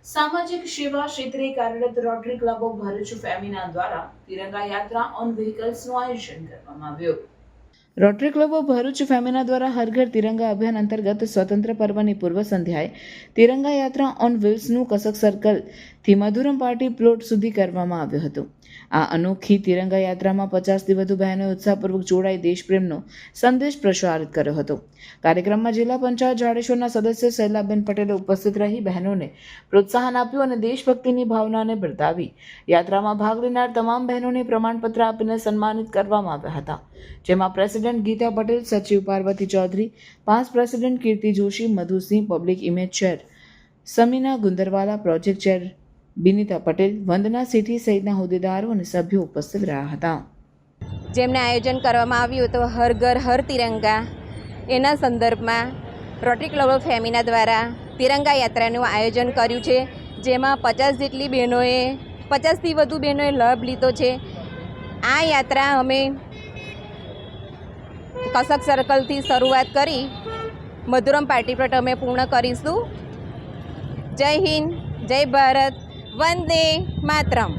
સામાજિક સેવા ક્ષેત્રે કાર્યરત rotary club of Bharuch Femina દ્વારા તિરંગા યાત્રા ઓન વ્હીકલ્સનું આયોજન કરવામાં આવ્યું। Rotary club of Bharuch Femina દ્વારા હર ઘર તિરંગા અભિયાન અંતર્ગત સ્વતંત્ર પર્વની પૂર્વ સંધ્યાએ તિરંગા યાત્રા ઓન વ્હીલ્સનું કસક સર્કલથી મધુરમ પાર્ટી પ્લોટ સુધી કરવામાં આવ્યું હતું। આ અનોખી તિરંગા યાત્રામાં 50થી વધુ બહેનોએ ઉત્સાહપૂર્વક જોડાઈ દેશપ્રેમનો સંદેશ પ્રસારિત કર્યો હતો। કાર્યક્રમમાં જિલ્લા પંચાયત જાડેશ્વરના સદસ્ય શૈલાબેન પટેલે ઉપસ્થિત રહી બહેનોને પ્રોત્સાહન આપ્યું અને દેશભક્તિની ભાવનાને બિરદાવી યાત્રામાં ભાગ લેનાર તમામ બહેનોને પ્રમાણપત્ર આપીને સન્માનિત કરવામાં આવ્યા હતા, જેમાં પ્રેસિડેન્ટ ગીતા પટેલ, સચિવ Parvati Chaudhary, past president Kirti Joshi, Madhusinh, public image chair Samina Gundarwala, project chair Binita Patel, Vandana Sethi સહિતના હોદ્દેદારો અને સભ્યો ઉપસ્થિત રહ્યા હતા। જેમને આયોજન કરવામાં આવ્યું તો હર ઘર હર તિરંગા એના સંદર્ભમાં રોટરી ક્લબ ઓફ ફેમિના દ્વારા તિરંગા યાત્રાનું આયોજન કર્યું છે, જેમાં 50 જેટલી બહેનોએ 50થી વધુ બહેનોએ લાભ લીધો છે। આ યાત્રા અમે કસક સર્કલથી શરૂઆત કરી મધુરમ પાર્ટી પ્લોટ અમે પૂર્ણ કરીશું। જય હિન્દ, જય ભારત, વંદે માતરમ।